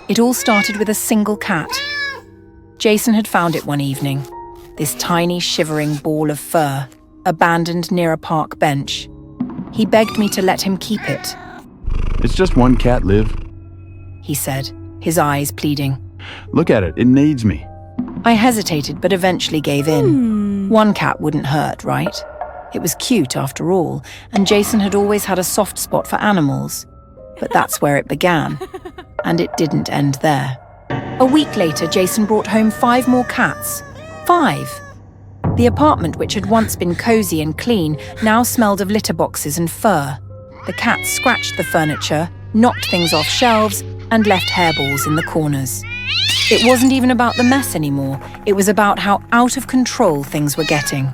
It all started with a single cat. Jason had found it one evening, this tiny, shivering ball of fur, abandoned near a park bench. He begged me to let him keep it. It's just one cat, Liv. He said, his eyes pleading. Look at it, it needs me. I hesitated, but eventually gave in. One cat wouldn't hurt, right? It was cute after all, and Jason had always had a soft spot for animals. But that's where it began, and it didn't end there. A week later, Jason brought home 5 more cats. 5! The apartment, which had once been cozy and clean, now smelled of litter boxes and fur. The cats scratched the furniture, knocked things off shelves, and left hairballs in the corners. It wasn't even about the mess anymore. It was about how out of control things were getting.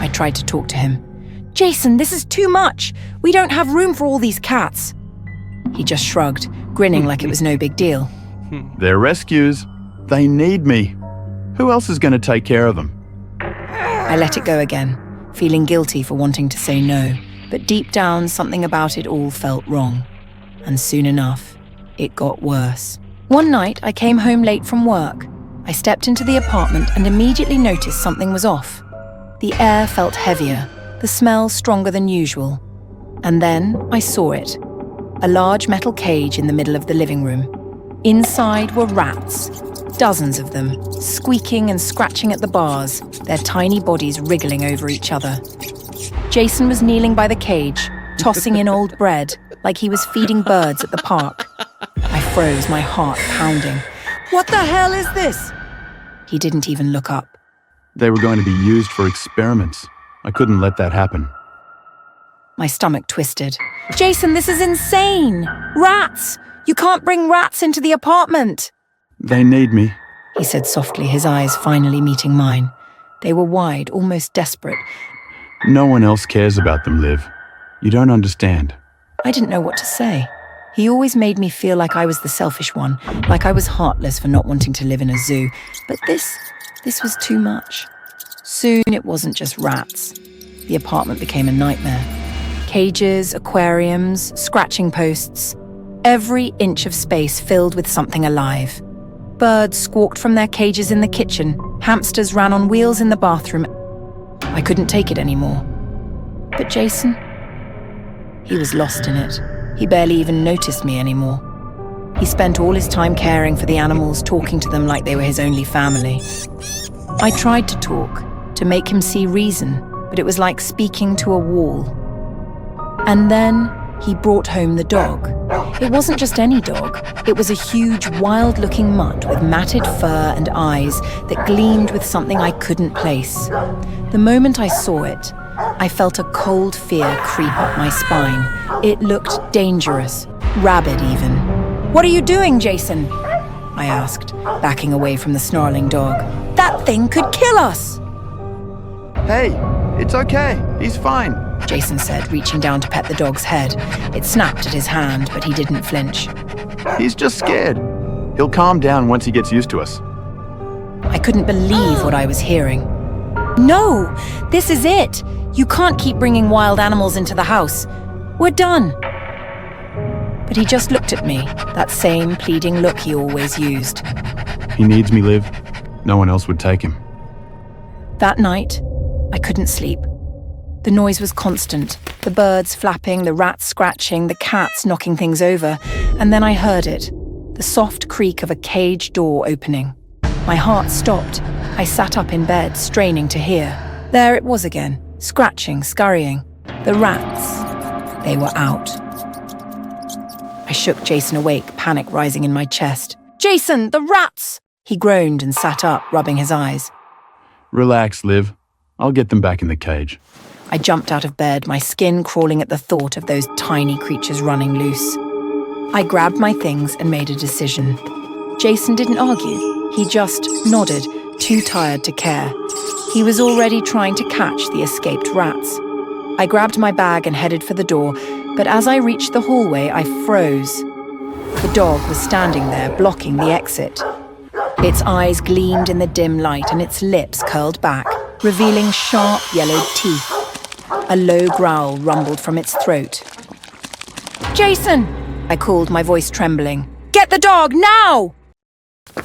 I tried to talk to him. Jason, this is too much. We don't have room for all these cats. He just shrugged, grinning like it was no big deal. They're rescues. They need me. Who else is going to take care of them? I let it go again, feeling guilty for wanting to say no. But deep down, something about it all felt wrong. And soon enough, it got worse. One night, I came home late from work. I stepped into the apartment and immediately noticed something was off. The air felt heavier, the smell stronger than usual. And then I saw it. A large metal cage in the middle of the living room. Inside were rats, dozens of them, squeaking and scratching at the bars, their tiny bodies wriggling over each other. Jason was kneeling by the cage, tossing in old bread, like he was feeding birds at the park. I froze, my heart pounding. What the hell is this? He didn't even look up. They were going to be used for experiments. I couldn't let that happen. My stomach twisted. Jason, this is insane! Rats! You can't bring rats into the apartment! They need me, he said softly, his eyes finally meeting mine. They were wide, almost desperate. No one else cares about them, Liv. You don't understand. I didn't know what to say. He always made me feel like I was the selfish one, like I was heartless for not wanting to live in a zoo. But this was too much. Soon it wasn't just rats. The apartment became a nightmare. Cages, aquariums, scratching posts. Every inch of space filled with something alive. Birds squawked from their cages in the kitchen. Hamsters ran on wheels in the bathroom. I couldn't take it anymore. But Jason, he was lost in it. He barely even noticed me anymore. He spent all his time caring for the animals, talking to them like they were his only family. I tried to talk, to make him see reason, but it was like speaking to a wall. And then he brought home the dog. It wasn't just any dog. It was a huge, wild-looking mutt with matted fur and eyes that gleamed with something I couldn't place. The moment I saw it, I felt a cold fear creep up my spine. It looked dangerous, rabid even. What are you doing, Jason? I asked, backing away from the snarling dog. That thing could kill us! Hey, it's okay. He's fine. Jason said, reaching down to pet the dog's head. It snapped at his hand, but he didn't flinch. He's just scared. He'll calm down once he gets used to us. I couldn't believe what I was hearing. No, this is it. You can't keep bringing wild animals into the house. We're done. But he just looked at me, that same pleading look he always used. He needs me, Liv. No one else would take him. That night, I couldn't sleep. The noise was constant. The birds flapping, the rats scratching, the cats knocking things over. And then I heard it, the soft creak of a cage door opening. My heart stopped. I sat up in bed, straining to hear. There it was again, scratching, scurrying. The rats, they were out. I shook Jason awake, panic rising in my chest. Jason, the rats! He groaned and sat up, rubbing his eyes. Relax, Liv. I'll get them back in the cage. I jumped out of bed, my skin crawling at the thought of those tiny creatures running loose. I grabbed my things and made a decision. Jason didn't argue. He just nodded, too tired to care. He was already trying to catch the escaped rats. I grabbed my bag and headed for the door, but as I reached the hallway, I froze. The dog was standing there, blocking the exit. Its eyes gleamed in the dim light and its lips curled back, revealing sharp yellowed teeth. A low growl rumbled from its throat. Jason! I called, my voice trembling. "Get the dog, now!"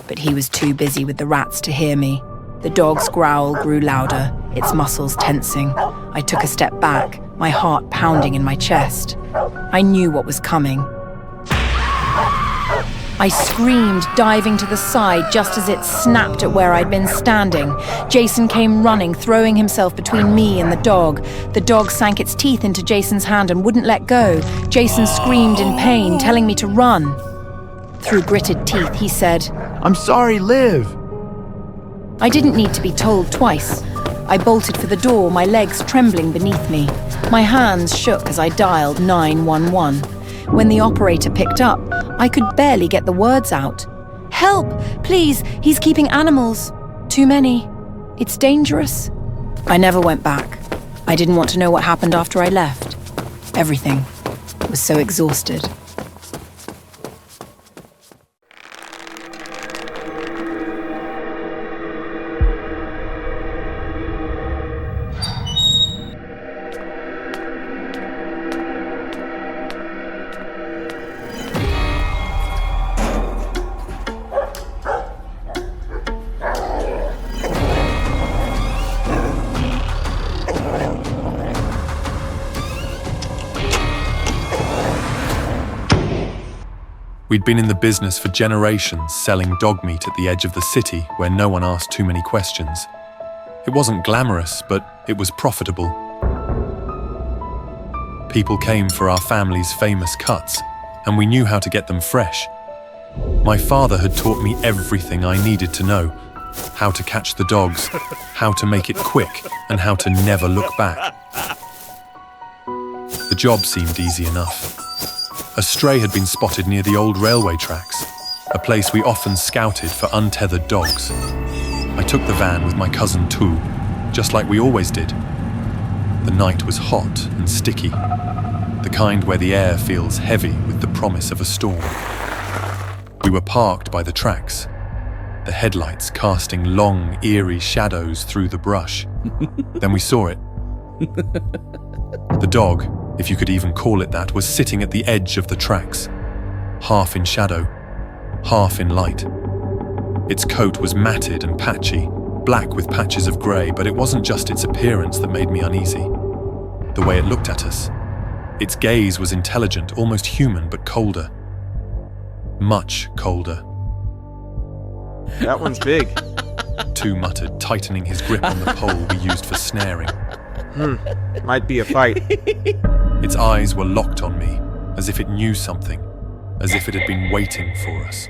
But he was too busy with the rats to hear me. The dog's growl grew louder, its muscles tensing. I took a step back, my heart pounding in my chest. I knew what was coming. I screamed, diving to the side just as it snapped at where I'd been standing. Jason came running, throwing himself between me and the dog. The dog sank its teeth into Jason's hand and wouldn't let go. Jason screamed in pain, telling me to run. Through gritted teeth, he said, I'm sorry, Liv. I didn't need to be told twice. I bolted for the door, my legs trembling beneath me. My hands shook as I dialed 911. When the operator picked up, I could barely get the words out. "Help! Please! He's keeping animals. Too many. It's dangerous." I never went back. I didn't want to know what happened after I left. Everything was so exhausted. We'd been in the business for generations, selling dog meat at the edge of the city where no one asked too many questions. It wasn't glamorous, but it was profitable. People came for our family's famous cuts, and we knew how to get them fresh. My father had taught me everything I needed to know: how to catch the dogs, how to make it quick, and how to never look back. The job seemed easy enough. A stray had been spotted near the old railway tracks, a place we often scouted for untethered dogs. I took the van with my cousin Tu, just like we always did. The night was hot and sticky, the kind where the air feels heavy with the promise of a storm. We were parked by the tracks, the headlights casting long, eerie shadows through the brush. Then we saw it. The dog, if you could even call it that, was sitting at the edge of the tracks, half in shadow, half in light. Its coat was matted and patchy, black with patches of grey, but it wasn't just its appearance that made me uneasy. The way it looked at us. Its gaze was intelligent, almost human, but colder. Much colder. That one's big. Tu muttered, tightening his grip on the pole we used for snaring. Might be a fight. Its eyes were locked on me, as if it knew something, as if it had been waiting for us.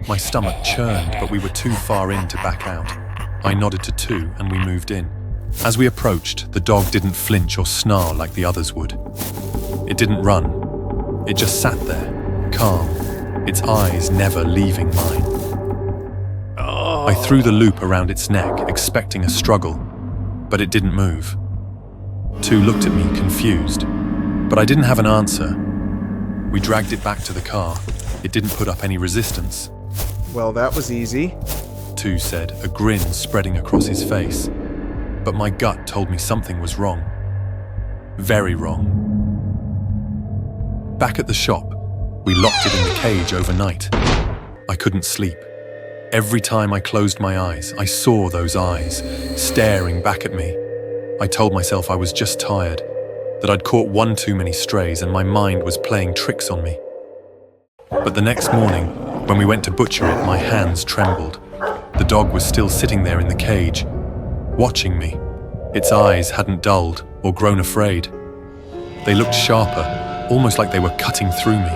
My stomach churned, but we were too far in to back out. I nodded to Tu, and we moved in. As we approached, the dog didn't flinch or snarl like the others would. It didn't run. It just sat there, calm, its eyes never leaving mine. I threw the loop around its neck, expecting a struggle, but it didn't move. Tu looked at me, confused, but I didn't have an answer. We dragged it back to the car. It didn't put up any resistance. Well, that was easy. Tu said, a grin spreading across his face. But my gut told me something was wrong. Very wrong. Back at the shop, we locked it in the cage overnight. I couldn't sleep. Every time I closed my eyes, I saw those eyes, staring back at me. I told myself I was just tired, that I'd caught one too many strays and my mind was playing tricks on me. But the next morning, when we went to butcher it, my hands trembled. The dog was still sitting there in the cage, watching me. Its eyes hadn't dulled or grown afraid. They looked sharper, almost like they were cutting through me.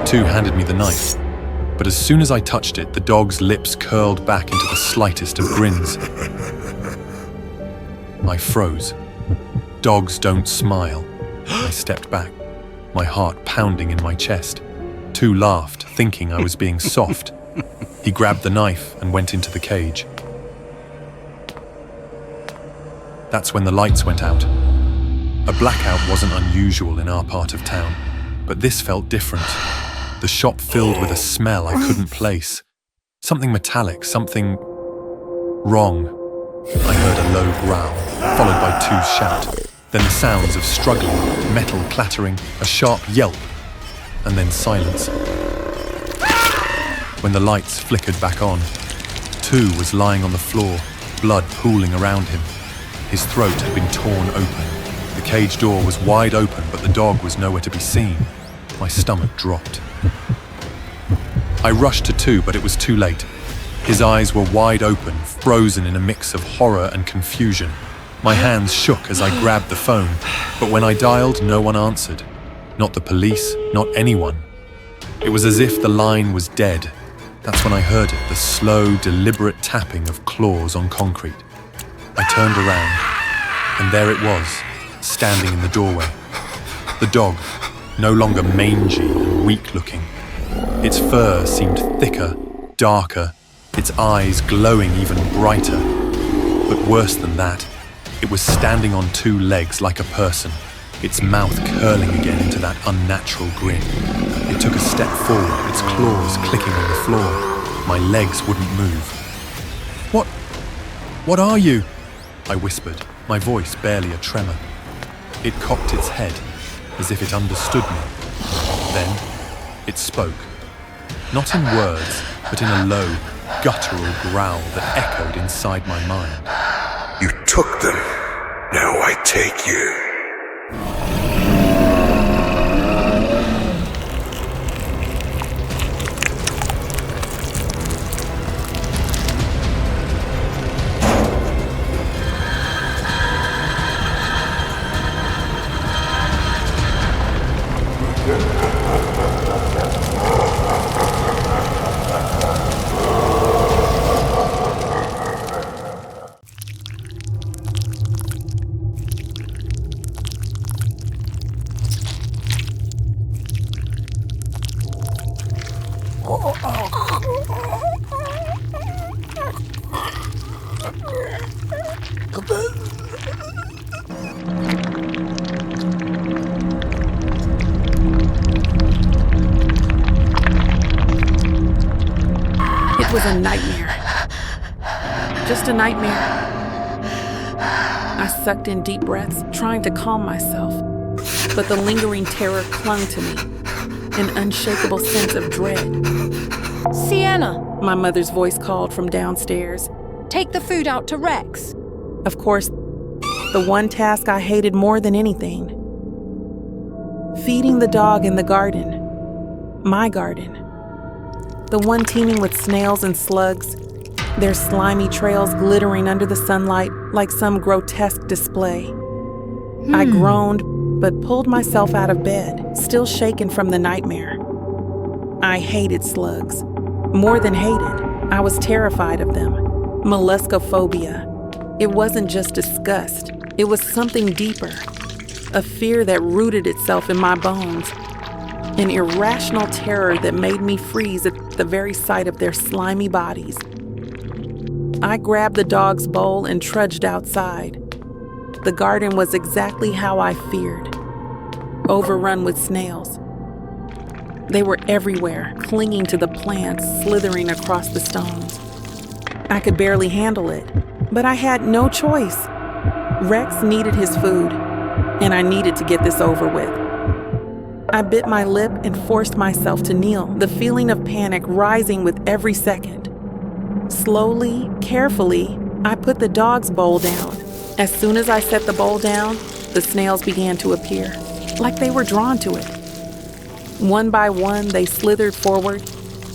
Tu handed me the knife, but as soon as I touched it, the dog's lips curled back into the slightest of grins. I froze. Dogs don't smile. I stepped back, my heart pounding in my chest. Tu laughed, thinking I was being soft. He grabbed the knife and went into the cage. That's when the lights went out. A blackout wasn't unusual in our part of town, but this felt different. The shop filled with a smell I couldn't place. Something metallic, something wrong. I heard a low growl, followed by Tu's shout. Then the sounds of struggling, metal clattering, a sharp yelp. and then silence. When the lights flickered back on, 2 was lying on the floor, blood pooling around him. His throat had been torn open. The cage door was wide open, but the dog was nowhere to be seen. My stomach dropped. I rushed to 2, but it was too late. His eyes were wide open, frozen in a mix of horror and confusion. My hands shook as I grabbed the phone, but when I dialed, no one answered. Not the police, not anyone. It was as if the line was dead. That's when I heard it, the slow, deliberate tapping of claws on concrete. I turned around, and there it was, standing in the doorway. The dog, no longer mangy and weak-looking. Its fur seemed thicker, darker, its eyes glowing even brighter. But worse than that, it was standing on 2 legs like a person, its mouth curling again into that unnatural grin. It took a step forward, its claws clicking on the floor. My legs wouldn't move. What are you?" I whispered, my voice barely a tremor. It cocked its head, as if it understood me. Then, it spoke. Not in words, but in a low, guttural growl that echoed inside my mind. "You took them. Now I take you." It was a nightmare. Just a nightmare. I sucked in deep breaths, trying to calm myself, but the lingering terror clung to me, an unshakable sense of dread. Sienna, My mother's voice called from downstairs. take the food out to Rex. Of course, the one task I hated more than anything. Feeding the dog in the garden. My garden. The one teeming with snails and slugs, their slimy trails glittering under the sunlight like some grotesque display. I groaned, but pulled myself out of bed, still shaken from the nightmare. I hated slugs. More than hated, I was terrified of them. Molluscophobia. It wasn't just disgust, it was something deeper. A fear that rooted itself in my bones. An irrational terror that made me freeze at the very sight of their slimy bodies. I grabbed the dog's bowl and trudged outside. The garden was exactly how I feared. Overrun with snails. They were everywhere, clinging to the plants, slithering across the stones. I could barely handle it, but I had no choice. Rex needed his food, and I needed to get this over with. I bit my lip and forced myself to kneel, the feeling of panic rising with every second. Slowly, carefully, I put the dog's bowl down. As soon as I set the bowl down, the snails began to appear, like they were drawn to it. One by one, they slithered forward,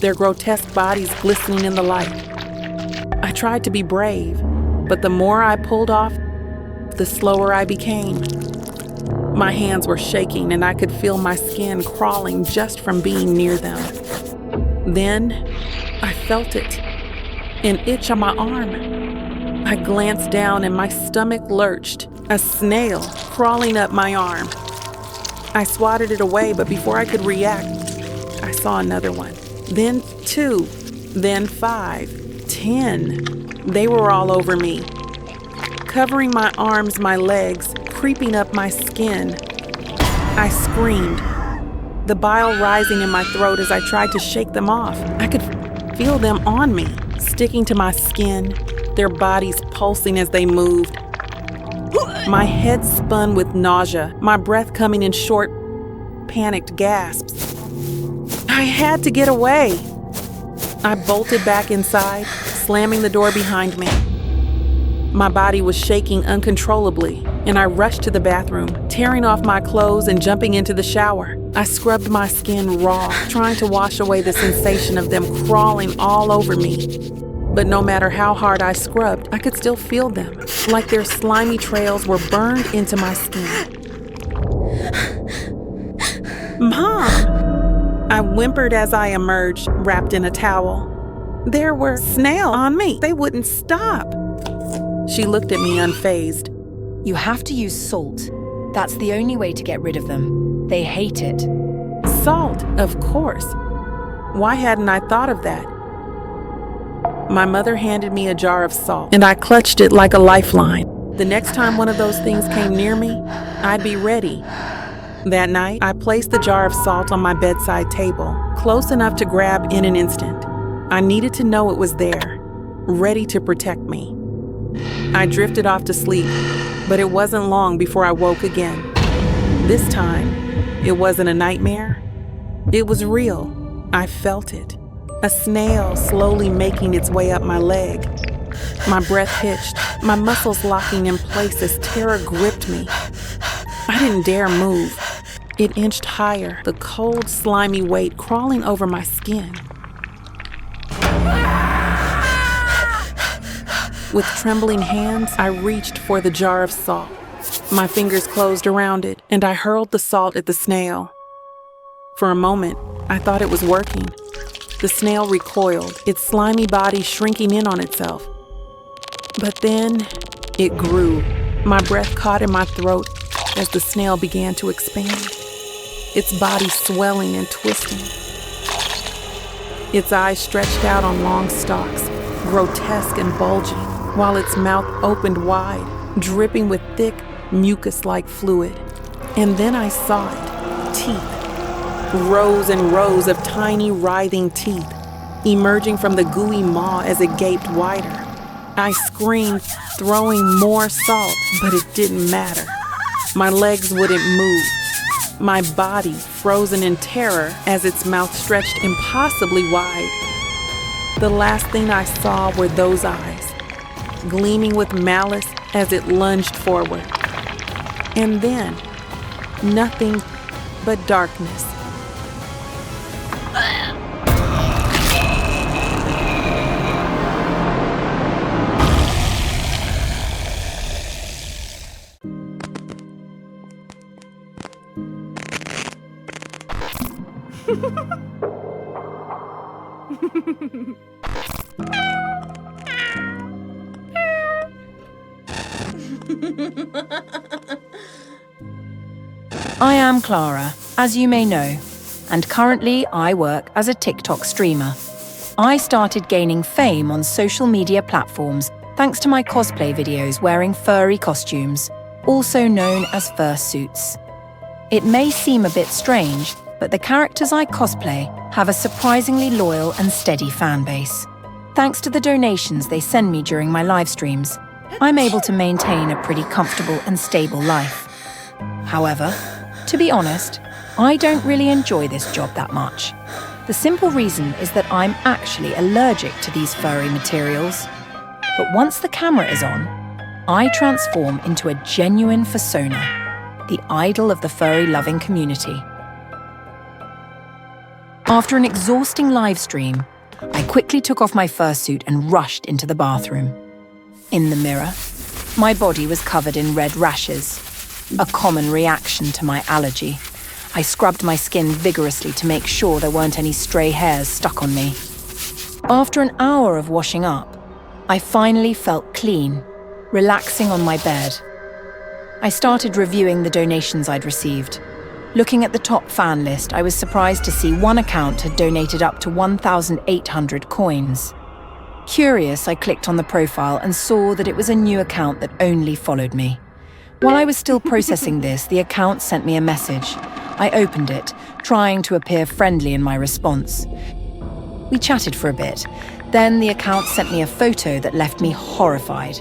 their grotesque bodies glistening in the light. I tried to be brave, but the more I pulled off, the slower I became. My hands were shaking and I could feel my skin crawling just from being near them. Then, I felt it, an itch on my arm. I glanced down and my stomach lurched, a snail crawling up my arm. I swatted it away, but before I could react, I saw another one. Then 2, then 5, 10. They were all over me, covering my arms, my legs, creeping up my skin. I screamed, the bile rising in my throat as I tried to shake them off. I could feel them on me, sticking to my skin, their bodies pulsing as they moved. My head spun with nausea, my breath coming in short, panicked gasps. I had to get away. I bolted back inside, slamming the door behind me. My body was shaking uncontrollably, and I rushed to the bathroom, tearing off my clothes and jumping into the shower. I scrubbed my skin raw, trying to wash away the sensation of them crawling all over me. But no matter how hard I scrubbed, I could still feel them, like their slimy trails were burned into my skin. Mom! I whimpered as I emerged, wrapped in a towel. There were snail on me. They wouldn't stop. She looked at me unfazed. You have to use salt. That's the only way to get rid of them. They hate it. Salt, of course. Why hadn't I thought of that? My mother handed me a jar of salt, and I clutched it like a lifeline. The next time one of those things came near me, I'd be ready. That night, I placed the jar of salt on my bedside table, close enough to grab in an instant. I needed to know it was there, ready to protect me. I drifted off to sleep, but it wasn't long before I woke again. This time, it wasn't a nightmare. It was real. I felt it. A snail slowly making its way up my leg. My breath hitched, my muscles locking in place as terror gripped me. I didn't dare move. It inched higher, the cold, slimy weight crawling over my skin. With trembling hands, I reached for the jar of salt. My fingers closed around it, and I hurled the salt at the snail. For a moment, I thought it was working. The snail recoiled, its slimy body shrinking in on itself. But then, it grew. My breath caught in my throat as the snail began to expand, its body swelling and twisting. Its eyes stretched out on long stalks, grotesque and bulging, while its mouth opened wide, dripping with thick, mucus-like fluid. And then I saw it, teeth. Rows and rows of tiny, writhing teeth, emerging from the gooey maw as it gaped wider. I screamed, throwing more salt, but it didn't matter. My legs wouldn't move. My body frozen in terror as its mouth stretched impossibly wide. The last thing I saw were those eyes, gleaming with malice as it lunged forward. And then, nothing but darkness. I am Clara, as you may know, and currently I work as a TikTok streamer. I started gaining fame on social media platforms thanks to my cosplay videos wearing furry costumes, also known as fursuits. It may seem a bit strange, but the characters I cosplay have a surprisingly loyal and steady fan base. Thanks to the donations they send me during my live streams, I'm able to maintain a pretty comfortable and stable life. However, to be honest, I don't really enjoy this job that much. The simple reason is that I'm actually allergic to these furry materials. But once the camera is on, I transform into a genuine persona, the idol of the furry-loving community. After an exhausting live stream, I quickly took off my fursuit and rushed into the bathroom. In the mirror, my body was covered in red rashes, a common reaction to my allergy. I scrubbed my skin vigorously to make sure there weren't any stray hairs stuck on me. After an hour of washing up, I finally felt clean, relaxing on my bed. I started reviewing the donations I'd received. Looking at the top fan list, I was surprised to see one account had donated up to 1,800 coins. Curious, I clicked on the profile and saw that it was a new account that only followed me. While I was still processing this, the account sent me a message. I opened it, trying to appear friendly in my response. We chatted for a bit. Then the account sent me a photo that left me horrified.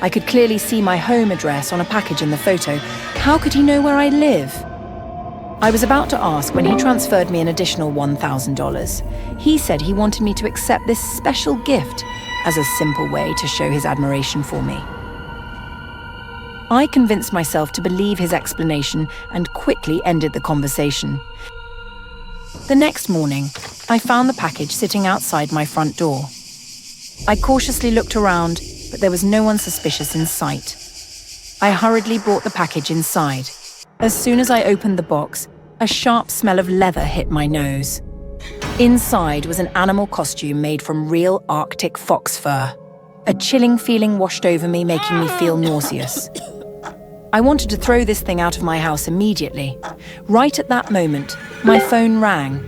I could clearly see my home address on a package in the photo. How could he know where I live? I was about to ask when he transferred me an additional $1,000. He said he wanted me to accept this special gift as a simple way to show his admiration for me. I convinced myself to believe his explanation and quickly ended the conversation. The next morning, I found the package sitting outside my front door. I cautiously looked around, but there was no one suspicious in sight. I hurriedly brought the package inside. As soon as I opened the box, a sharp smell of leather hit my nose. Inside was an animal costume made from real Arctic fox fur. A chilling feeling washed over me, making me feel nauseous. I wanted to throw this thing out of my house immediately. Right at that moment, my phone rang.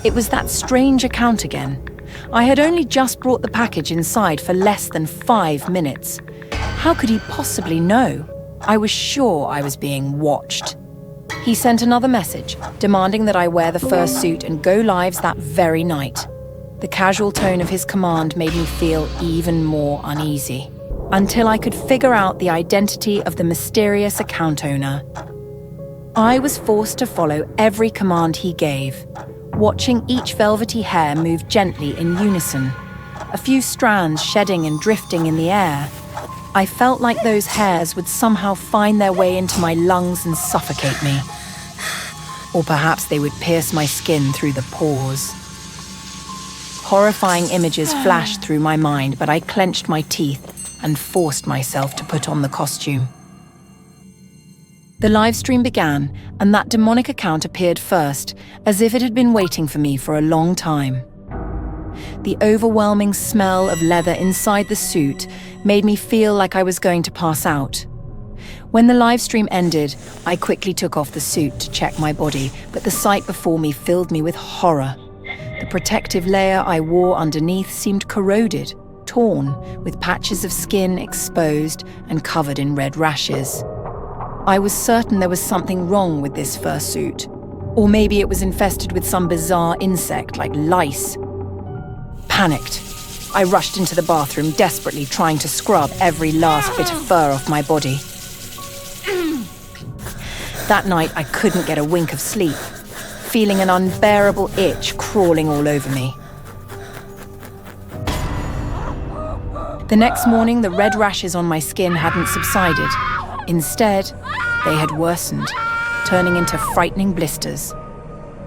It was that strange account again. I had only just brought the package inside for less than 5 minutes. How could he possibly know? I was sure I was being watched. He sent another message, demanding that I wear the fur suit and go lives that very night. The casual tone of his command made me feel even more uneasy, until I could figure out the identity of the mysterious account owner. I was forced to follow every command he gave, watching each velvety hair move gently in unison, a few strands shedding and drifting in the air. I felt like those hairs would somehow find their way into my lungs and suffocate me. Or perhaps they would pierce my skin through the pores. Horrifying images flashed through my mind, but I clenched my teeth and forced myself to put on the costume. The live stream began, and that demonic account appeared first, as if it had been waiting for me for a long time. The overwhelming smell of leather inside the suit made me feel like I was going to pass out. When the live stream ended, I quickly took off the suit to check my body, but the sight before me filled me with horror. The protective layer I wore underneath seemed corroded, torn, with patches of skin exposed and covered in red rashes. I was certain there was something wrong with this fursuit, or maybe it was infested with some bizarre insect like lice. Panicked, I rushed into the bathroom, desperately trying to scrub every last bit of fur off my body. That night, I couldn't get a wink of sleep, feeling an unbearable itch crawling all over me. The next morning, the red rashes on my skin hadn't subsided. Instead, they had worsened, turning into frightening blisters.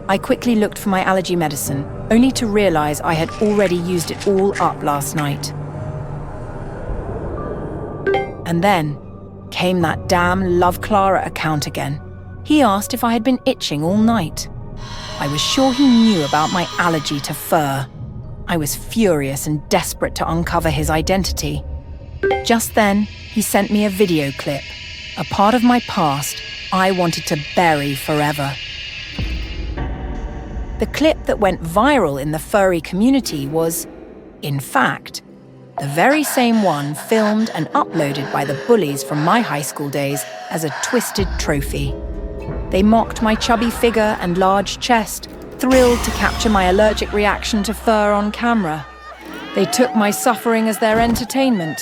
I quickly looked for my allergy medicine, only to realize I had already used it all up last night. And then came that damn Love Clara account again. He asked if I had been itching all night. I was sure he knew about my allergy to fur. I was furious and desperate to uncover his identity. Just then, he sent me a video clip, a part of my past I wanted to bury forever. The clip that went viral in the furry community was, in fact, the very same one filmed and uploaded by the bullies from my high school days as a twisted trophy. They mocked my chubby figure and large chest, thrilled to capture my allergic reaction to fur on camera. They took my suffering as their entertainment.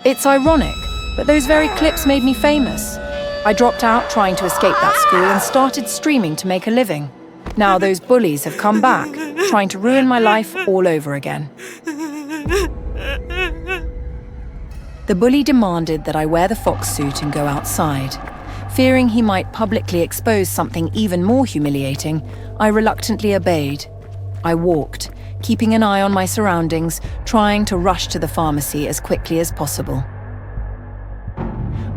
It's ironic, but those very clips made me famous. I dropped out trying to escape that school and started streaming to make a living. Now those bullies have come back, trying to ruin my life all over again. The bully demanded that I wear the fox suit and go outside. Fearing he might publicly expose something even more humiliating, I reluctantly obeyed. I walked, keeping an eye on my surroundings, trying to rush to the pharmacy as quickly as possible.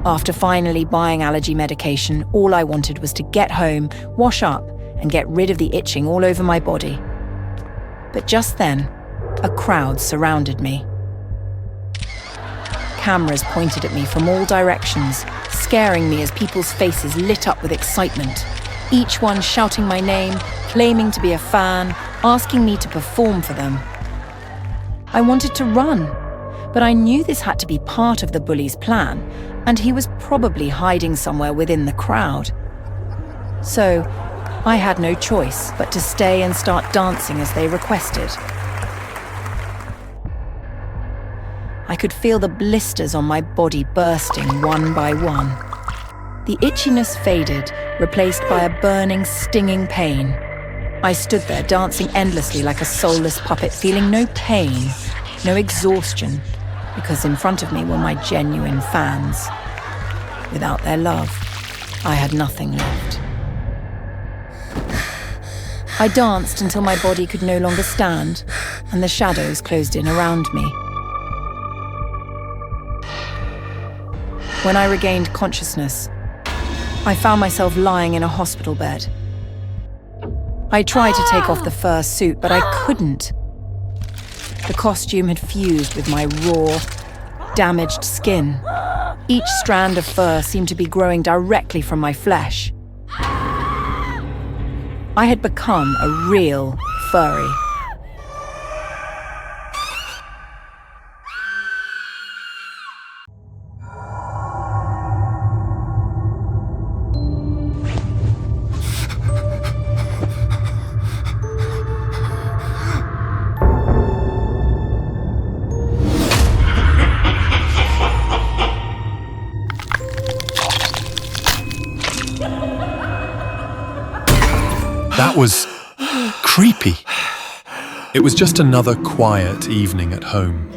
After finally buying allergy medication, all I wanted was to get home, wash up, and get rid of the itching all over my body. But just then, a crowd surrounded me. Cameras pointed at me from all directions, scaring me as people's faces lit up with excitement, each one shouting my name, claiming to be a fan, asking me to perform for them. I wanted to run, but I knew this had to be part of the bully's plan, and he was probably hiding somewhere within the crowd. So, I had no choice but to stay and start dancing as they requested. I could feel the blisters on my body bursting one by one. The itchiness faded, replaced by a burning, stinging pain. I stood there, dancing endlessly like a soulless puppet, feeling no pain, no exhaustion, because in front of me were my genuine fans. Without their love, I had nothing left. I danced until my body could no longer stand, and the shadows closed in around me. When I regained consciousness, I found myself lying in a hospital bed. I tried to take off the fur suit, but I couldn't. The costume had fused with my raw, damaged skin. Each strand of fur seemed to be growing directly from my flesh. I had become a real furry. That was creepy. It was just another quiet evening at home.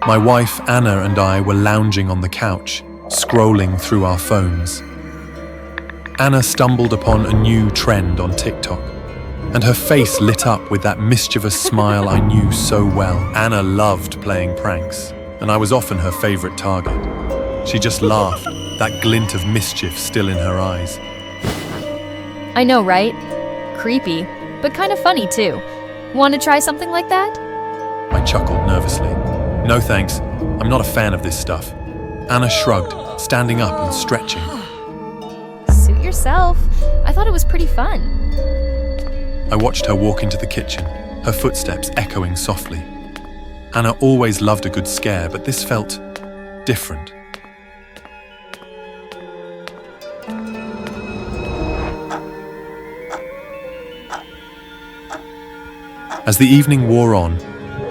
My wife Anna and I were lounging on the couch, scrolling through our phones. Anna stumbled upon a new trend on TikTok, and her face lit up with that mischievous smile I knew so well. Anna loved playing pranks, and I was often her favorite target. She just laughed, that glint of mischief still in her eyes. I know, right? Creepy, but kind of funny too. Want to try something like that? I chuckled nervously. No thanks, I'm not a fan of this stuff. Anna shrugged, standing up and stretching. Suit yourself. I thought it was pretty fun. I watched her walk into the kitchen, her footsteps echoing softly. Anna always loved a good scare, but this felt different. As the evening wore on,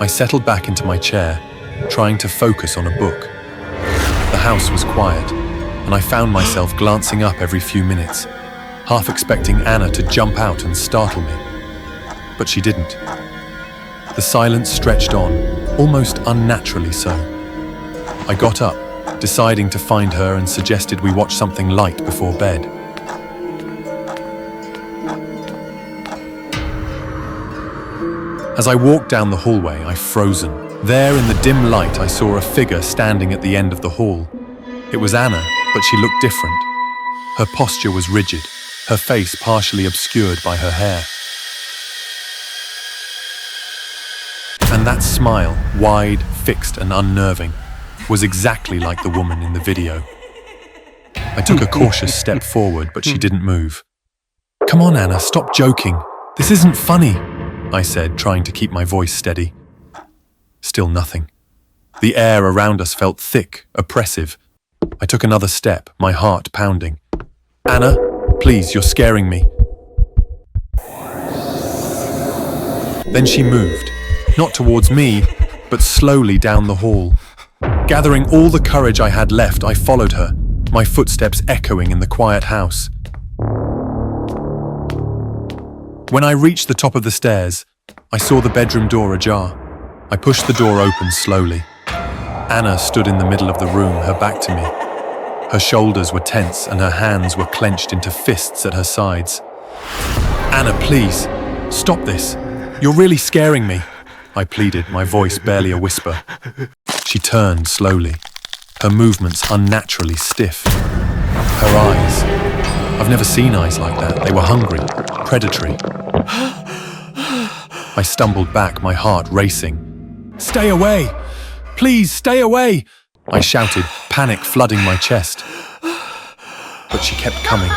I settled back into my chair, trying to focus on a book. The house was quiet, and I found myself glancing up every few minutes, half expecting Anna to jump out and startle me. But she didn't. The silence stretched on, almost unnaturally so. I got up, deciding to find her, and suggested we watch something light before bed. As I walked down the hallway, I frozen. There in the dim light, I saw a figure standing at the end of the hall. It was Anna, but she looked different. Her posture was rigid, her face partially obscured by her hair. And that smile, wide, fixed and unnerving, was exactly like the woman in the video. I took a cautious step forward, but she didn't move. "Come on, Anna, stop joking. This isn't funny," I said, trying to keep my voice steady. Still nothing. The air around us felt thick, oppressive. I took another step, my heart pounding. "Anna, please, you're scaring me." Then she moved, not towards me, but slowly down the hall. Gathering all the courage I had left, I followed her, my footsteps echoing in the quiet house. When I reached the top of the stairs, I saw the bedroom door ajar. I pushed the door open slowly. Anna stood in the middle of the room, her back to me. Her shoulders were tense and her hands were clenched into fists at her sides. "Anna, please, stop this. You're really scaring me," I pleaded, my voice barely a whisper. She turned slowly, her movements unnaturally stiff. Her eyes. I've never seen eyes like that. They were hungry, predatory. I stumbled back, my heart racing. "Stay away! Please, stay away!" I shouted, panic flooding my chest. But she kept coming,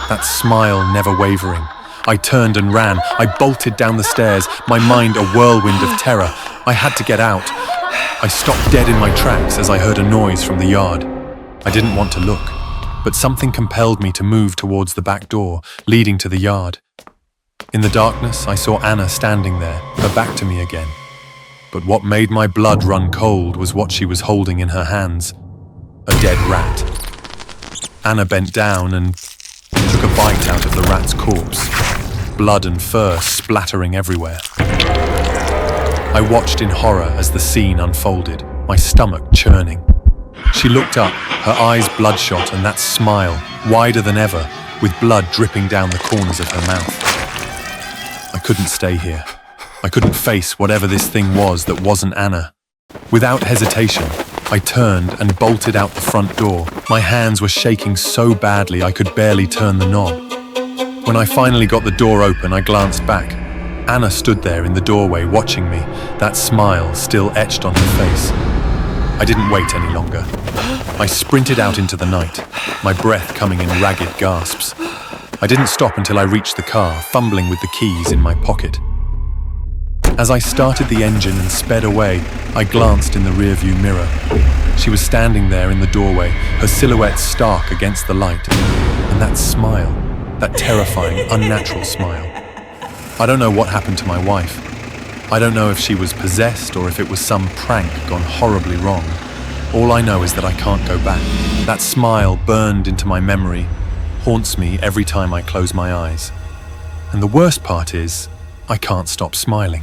that smile never wavering. I turned and ran. I bolted down the stairs, my mind a whirlwind of terror. I had to get out. I stopped dead in my tracks as I heard a noise from the yard. I didn't want to look, but something compelled me to move towards the back door, leading to the yard. In the darkness, I saw Anna standing there, her back to me again. But what made my blood run cold was what she was holding in her hands. A dead rat. Anna bent down and took a bite out of the rat's corpse, blood and fur splattering everywhere. I watched in horror as the scene unfolded, my stomach churning. She looked up, her eyes bloodshot, and that smile, wider than ever, with blood dripping down the corners of her mouth. I couldn't stay here. I couldn't face whatever this thing was that wasn't Anna. Without hesitation, I turned and bolted out the front door. My hands were shaking so badly I could barely turn the knob. When I finally got the door open, I glanced back. Anna stood there in the doorway watching me, that smile still etched on her face. I didn't wait any longer. I sprinted out into the night, my breath coming in ragged gasps. I didn't stop until I reached the car, fumbling with the keys in my pocket. As I started the engine and sped away, I glanced in the rearview mirror. She was standing there in the doorway, her silhouette stark against the light. And that smile, that terrifying, unnatural smile. I don't know what happened to my wife. I don't know if she was possessed or if it was some prank gone horribly wrong. All I know is that I can't go back. That smile burned into my memory, haunts me every time I close my eyes. And the worst part is, I can't stop smiling.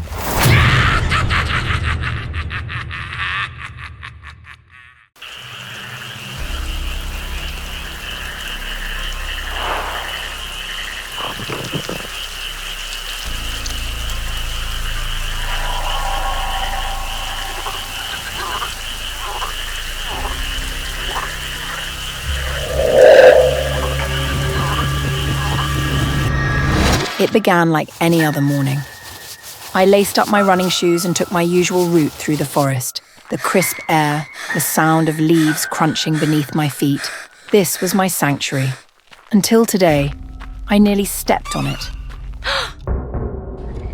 It began like any other morning. I laced up my running shoes and took my usual route through the forest. The crisp air, the sound of leaves crunching beneath my feet. This was my sanctuary. Until today, I nearly stepped on it.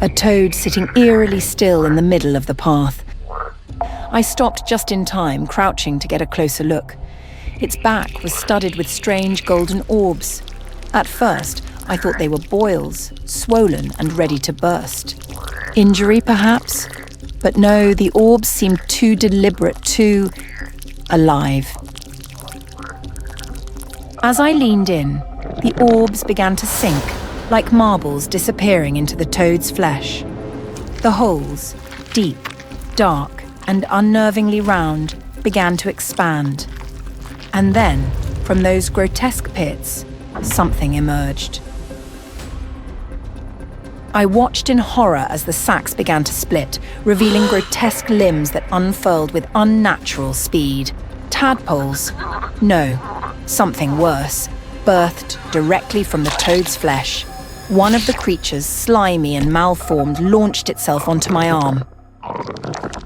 A toad sitting eerily still in the middle of the path. I stopped just in time, crouching to get a closer look. Its back was studded with strange golden orbs. At first, I thought they were boils, swollen and ready to burst. Injury, perhaps? But no, the orbs seemed too deliberate, too alive. As I leaned in, the orbs began to sink, like marbles disappearing into the toad's flesh. The holes, deep, dark, and unnervingly round, began to expand. And then, from those grotesque pits, something emerged. I watched in horror as the sacs began to split, revealing grotesque limbs that unfurled with unnatural speed. Tadpoles? No, something worse, birthed directly from the toad's flesh. One of the creatures, slimy and malformed, launched itself onto my arm.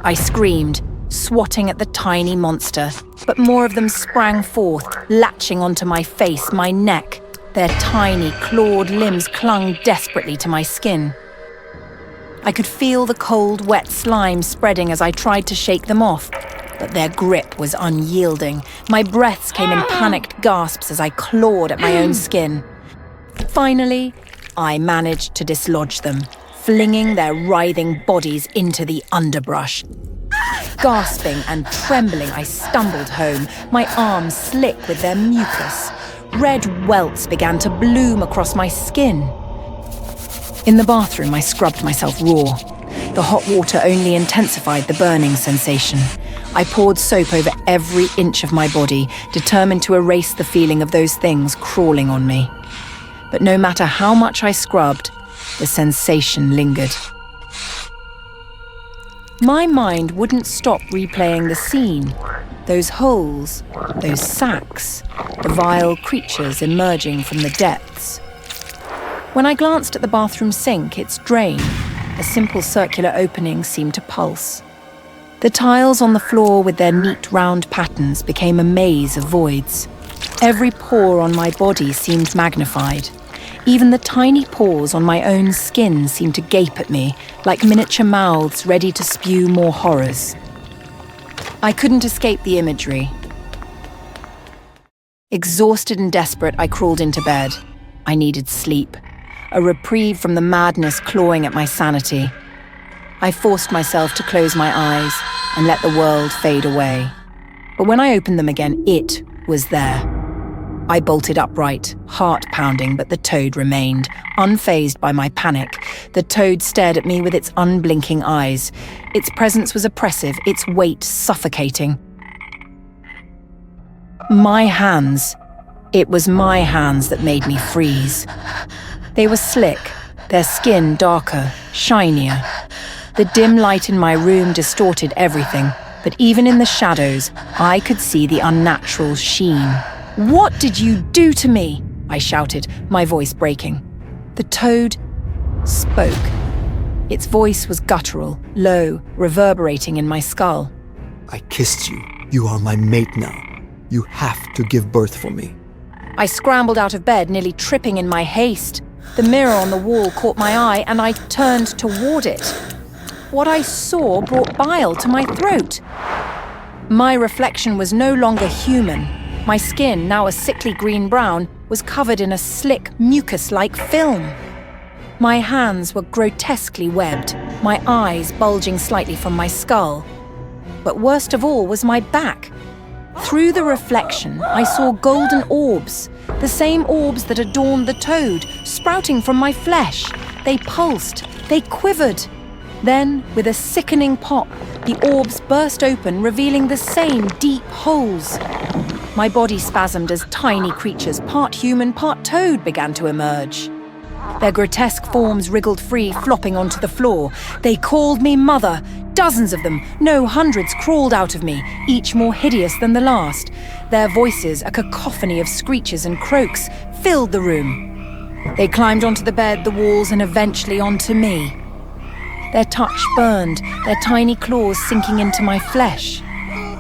I screamed, swatting at the tiny monster, but more of them sprang forth, latching onto my face, my neck. Their tiny, clawed limbs clung desperately to my skin. I could feel the cold, wet slime spreading as I tried to shake them off, but their grip was unyielding. My breaths came in panicked gasps as I clawed at my own skin. Finally, I managed to dislodge them, flinging their writhing bodies into the underbrush. Gasping and trembling, I stumbled home, my arms slick with their mucus. Red welts began to bloom across my skin. In the bathroom, I scrubbed myself raw. The hot water only intensified the burning sensation. I poured soap over every inch of my body, determined to erase the feeling of those things crawling on me. But no matter how much I scrubbed, the sensation lingered. My mind wouldn't stop replaying the scene. Those holes, those sacs, the vile creatures emerging from the depths. When I glanced at the bathroom sink, its drain, a simple circular opening, seemed to pulse. The tiles on the floor with their neat round patterns became a maze of voids. Every pore on my body seemed magnified. Even the tiny pores on my own skin seemed to gape at me, like miniature mouths ready to spew more horrors. I couldn't escape the imagery. Exhausted and desperate, I crawled into bed. I needed sleep, a reprieve from the madness clawing at my sanity. I forced myself to close my eyes and let the world fade away. But when I opened them again, it was there. I bolted upright, heart pounding, but the toad remained, unfazed by my panic. The toad stared at me with its unblinking eyes. Its presence was oppressive, its weight suffocating. My hands. It was my hands that made me freeze. They were slick, their skin darker, shinier. The dim light in my room distorted everything, but even in the shadows, I could see the unnatural sheen. "What did you do to me?" I shouted, my voice breaking. The toad spoke. Its voice was guttural, low, reverberating in my skull. "I kissed you. You are my mate now. You have to give birth for me." I scrambled out of bed, nearly tripping in my haste. The mirror on the wall caught my eye, and I turned toward it. What I saw brought bile to my throat. My reflection was no longer human. My skin, now a sickly green-brown, was covered in a slick, mucus-like film. My hands were grotesquely webbed, my eyes bulging slightly from my skull. But worst of all was my back. Through the reflection, I saw golden orbs, the same orbs that adorned the toad, sprouting from my flesh. They pulsed, they quivered. Then, with a sickening pop, the orbs burst open, revealing the same deep holes. My body spasmed as tiny creatures, part human, part toad, began to emerge. Their grotesque forms wriggled free, flopping onto the floor. They called me mother. Dozens of them, no, hundreds, crawled out of me, each more hideous than the last. Their voices, a cacophony of screeches and croaks, filled the room. They climbed onto the bed, the walls, and eventually onto me. Their touch burned, their tiny claws sinking into my flesh.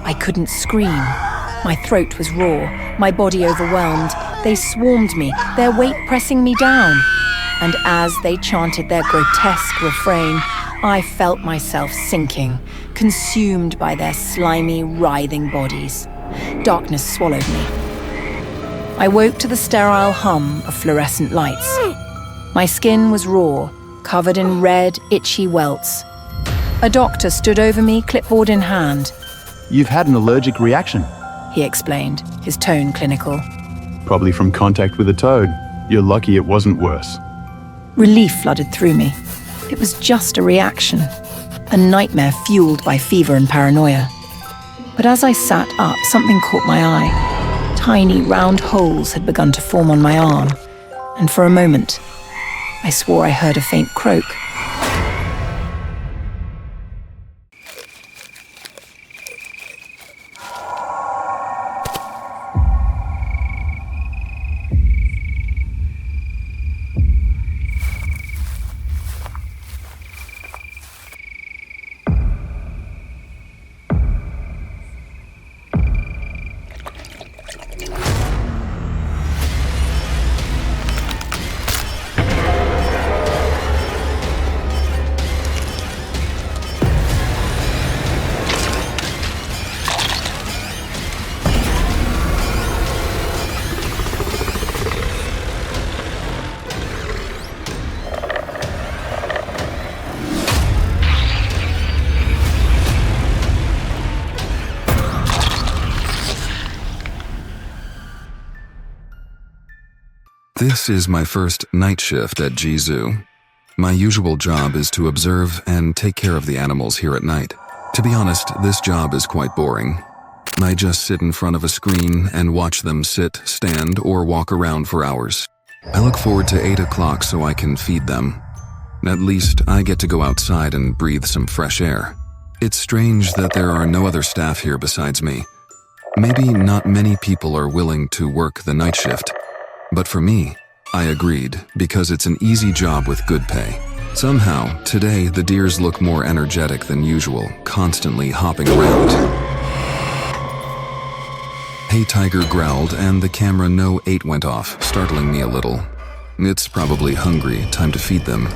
I couldn't scream. My throat was raw, my body overwhelmed. They swarmed me, their weight pressing me down. And as they chanted their grotesque refrain, I felt myself sinking, consumed by their slimy, writhing bodies. Darkness swallowed me. I woke to the sterile hum of fluorescent lights. My skin was raw, covered in red, itchy welts. A doctor stood over me, clipboard in hand. You've had an allergic reaction. He explained, his tone clinical. Probably from contact with a toad. You're lucky it wasn't worse. Relief flooded through me. It was just a reaction, a nightmare fueled by fever and paranoia. But as I sat up, something caught my eye. Tiny, round holes had begun to form on my arm, and for a moment, I swore I heard a faint croak. This is my first night shift at G-Zoo. My usual job is to observe and take care of the animals here at night. To be honest, this job is quite boring. I just sit in front of a screen and watch them sit, stand, or walk around for hours. I look forward to 8 o'clock so I can feed them. At least I get to go outside and breathe some fresh air. It's strange that there are no other staff here besides me. Maybe not many people are willing to work the night shift. But for me, I agreed because it's an easy job with good pay. Somehow, today the deers look more energetic than usual, constantly hopping around. Hey Tiger growled and the camera No 8 went off, startling me a little. It's probably hungry, time to feed them.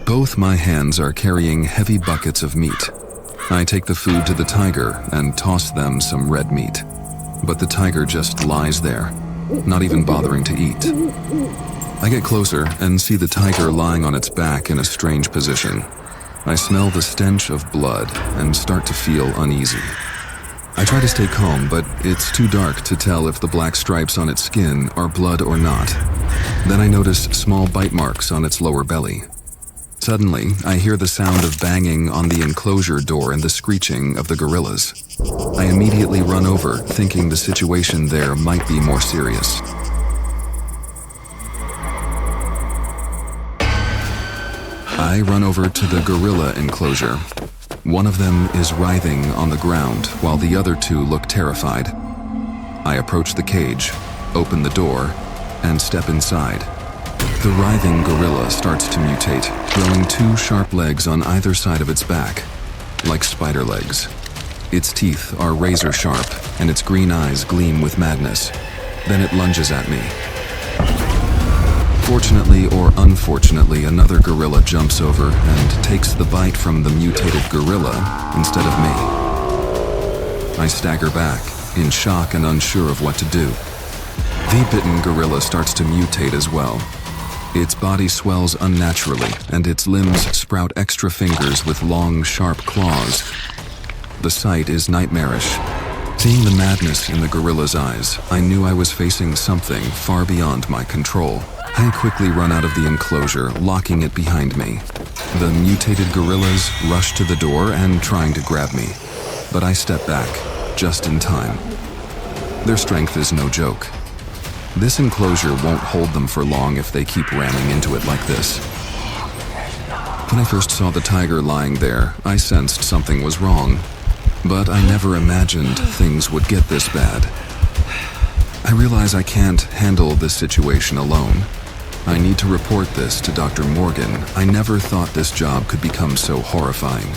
Both my hands are carrying heavy buckets of meat. I take the food to the tiger and toss them some red meat. But the tiger just lies there, not even bothering to eat. I get closer and see the tiger lying on its back in a strange position. I smell the stench of blood and start to feel uneasy. I try to stay calm, but it's too dark to tell if the black stripes on its skin are blood or not. Then I notice small bite marks on its lower belly. Suddenly, I hear the sound of banging on the enclosure door and the screeching of the gorillas. I immediately run over, thinking the situation there might be more serious. I run over to the gorilla enclosure. One of them is writhing on the ground, while the other two look terrified. I approach the cage, open the door, and step inside. The writhing gorilla starts to mutate, growing 2 sharp legs on either side of its back, like spider legs. Its teeth are razor sharp, and its green eyes gleam with madness. Then it lunges at me. Fortunately or unfortunately, another gorilla jumps over and takes the bite from the mutated gorilla instead of me. I stagger back, in shock and unsure of what to do. The bitten gorilla starts to mutate as well. Its body swells unnaturally, and its limbs sprout extra fingers with long, sharp claws. The sight is nightmarish. Seeing the madness in the gorilla's eyes, I knew I was facing something far beyond my control. I quickly run out of the enclosure, locking it behind me. The mutated gorillas rush to the door and trying to grab me, but I step back, just in time. Their strength is no joke. This enclosure won't hold them for long if they keep ramming into it like this. When I first saw the tiger lying there, I sensed something was wrong, but I never imagined things would get this bad. I realize I can't handle this situation alone. I need to report this to Dr. Morgan. I never thought this job could become so horrifying.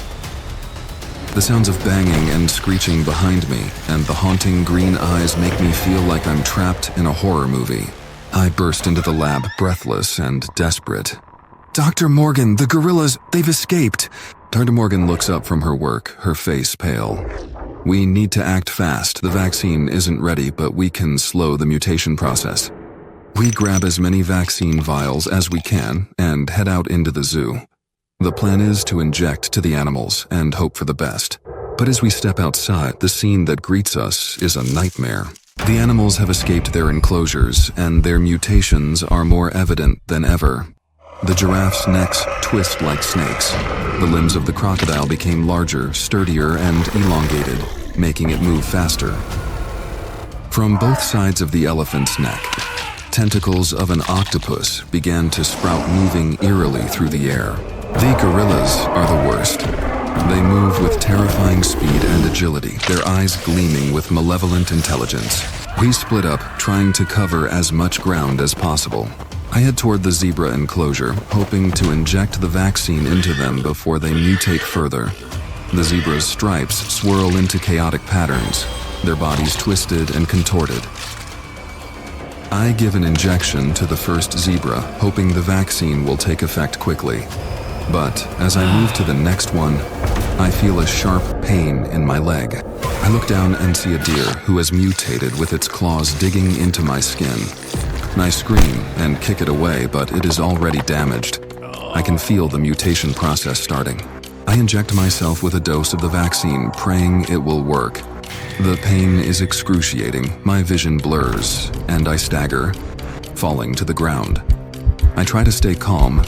The sounds of banging and screeching behind me and the haunting green eyes make me feel like I'm trapped in a horror movie. I burst into the lab, breathless and desperate. Dr. Morgan, the gorillas, they've escaped. Dr. Morgan looks up from her work, her face pale. We need to act fast. The vaccine isn't ready, but we can slow the mutation process. We grab as many vaccine vials as we can and head out into the zoo. The plan is to inject to the animals and hope for the best. But as we step outside, the scene that greets us is a nightmare. The animals have escaped their enclosures, and their mutations are more evident than ever. The giraffes' necks twist like snakes. The limbs of the crocodile became larger, sturdier, and elongated, making it move faster. From both sides of the elephant's neck, tentacles of an octopus began to sprout, moving eerily through the air. The gorillas are the worst. They move with terrifying speed and agility, their eyes gleaming with malevolent intelligence. We split up, trying to cover as much ground as possible. I head toward the zebra enclosure, hoping to inject the vaccine into them before they mutate further. The zebra's stripes swirl into chaotic patterns, their bodies twisted and contorted. I give an injection to the first zebra, hoping the vaccine will take effect quickly. But as I move to the next one, I feel a sharp pain in my leg. I look down and see a deer who has mutated with its claws digging into my skin. I scream and kick it away, but it is already damaged. I can feel the mutation process starting. I inject myself with a dose of the vaccine, praying it will work. The pain is excruciating, my vision blurs, and I stagger, falling to the ground. I try to stay calm,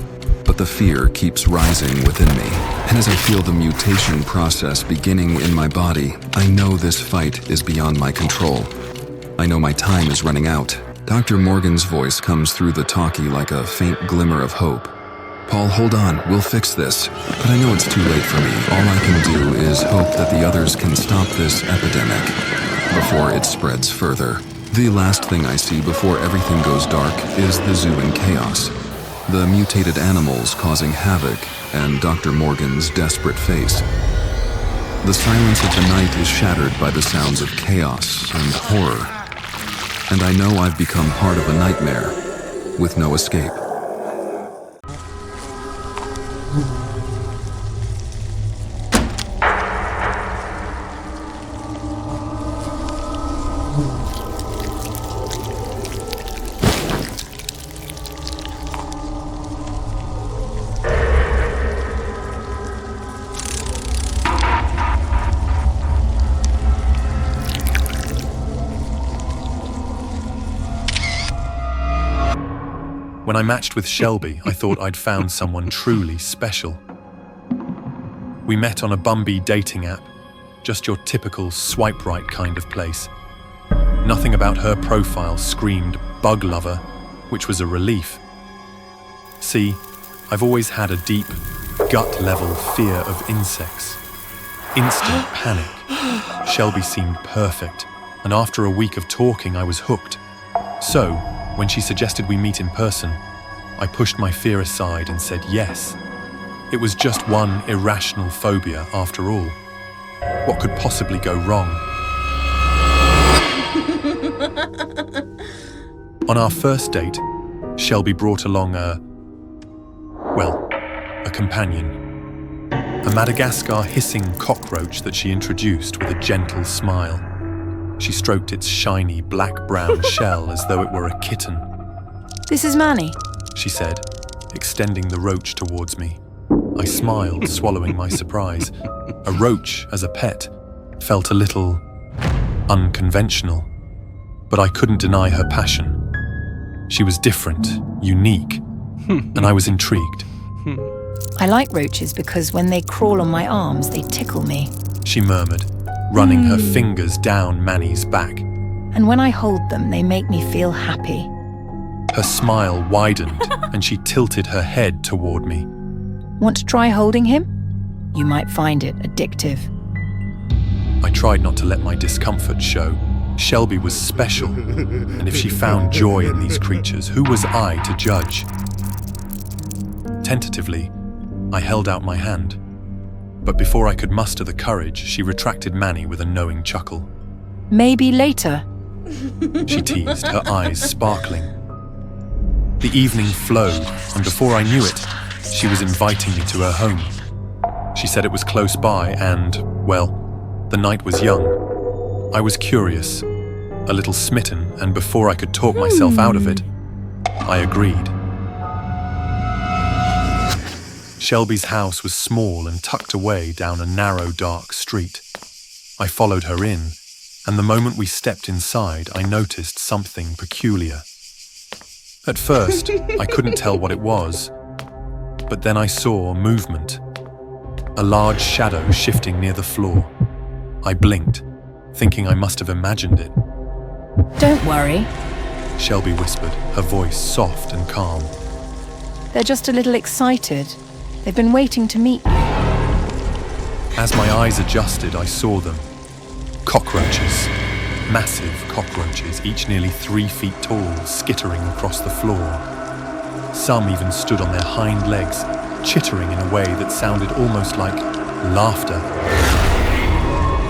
but the fear keeps rising within me. And as I feel the mutation process beginning in my body, I know this fight is beyond my control. I know my time is running out. Dr. Morgan's voice comes through the talkie like a faint glimmer of hope. Paul, hold on, we'll fix this. But I know it's too late for me. All I can do is hope that the others can stop this epidemic before it spreads further. The last thing I see before everything goes dark is the zoo in chaos. The mutated animals causing havoc and Dr. Morgan's desperate face. The silence of the night is shattered by the sounds of chaos and horror. And I know I've become part of a nightmare with no escape. When I matched with Shelby, I thought I'd found someone truly special. We met on a Bumby dating app, just your typical swipe right kind of place. Nothing about her profile screamed bug lover, which was a relief. See, I've always had a deep, gut-level fear of insects. Instant panic. Shelby seemed perfect, and after a week of talking, I was hooked. So, when she suggested we meet in person, I pushed my fear aside and said yes. It was just one irrational phobia after all. What could possibly go wrong? On our first date, Shelby brought along a companion. A Madagascar hissing cockroach that she introduced with a gentle smile. She stroked its shiny black-brown shell as though it were a kitten. This is Manny, she said, extending the roach towards me. I smiled, swallowing my surprise. A roach as a pet felt a little unconventional, but I couldn't deny her passion. She was different, unique, and I was intrigued. I like roaches because when they crawl on my arms, they tickle me. She murmured, running her fingers down Manny's back. And when I hold them, they make me feel happy. Her smile widened, and she tilted her head toward me. Want to try holding him? You might find it addictive. I tried not to let my discomfort show. Shelby was special, and if she found joy in these creatures, who was I to judge? Tentatively, I held out my hand. But before I could muster the courage, she retracted Manny with a knowing chuckle. Maybe later, she teased, her eyes sparkling. The evening flowed, and before I knew it, she was inviting me to her home. She said it was close by and, well, the night was young. I was curious, a little smitten, and before I could talk myself out of it, I agreed. Shelby's house was small and tucked away down a narrow, dark street. I followed her in, and the moment we stepped inside, I noticed something peculiar. At first, I couldn't tell what it was, but then I saw movement, a large shadow shifting near the floor. I blinked, thinking I must have imagined it. Don't worry. Shelby whispered, her voice soft and calm. They're just a little excited. They've been waiting to meet you. As my eyes adjusted, I saw them. Cockroaches. Massive cockroaches, each nearly 3 feet tall, skittering across the floor. Some even stood on their hind legs, chittering in a way that sounded almost like laughter.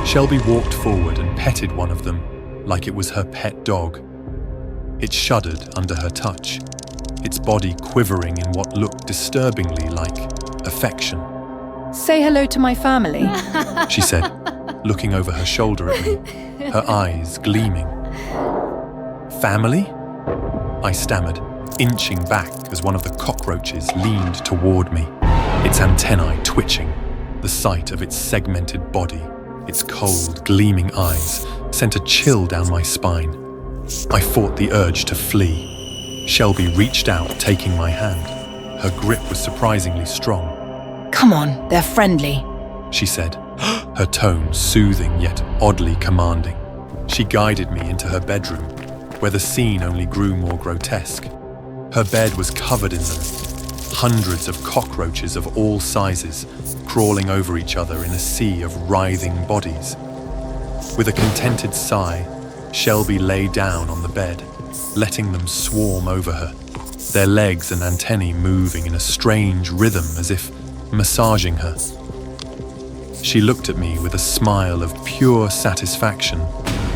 Shelby walked forward and petted one of them, like it was her pet dog. It shuddered under her touch, its body quivering in what looked disturbingly like affection. Say hello to my family, she said, looking over her shoulder at me, her eyes gleaming. Family? I stammered, inching back as one of the cockroaches leaned toward me, its antennae twitching. The sight of its segmented body, its cold, gleaming eyes, sent a chill down my spine. I fought the urge to flee. Shelby reached out, taking my hand. Her grip was surprisingly strong. Come on, they're friendly, she said, her tone soothing yet oddly commanding. She guided me into her bedroom, where the scene only grew more grotesque. Her bed was covered in them, hundreds of cockroaches of all sizes, crawling over each other in a sea of writhing bodies. With a contented sigh, Shelby lay down on the bed, letting them swarm over her, their legs and antennae moving in a strange rhythm as if massaging her. She looked at me with a smile of pure satisfaction,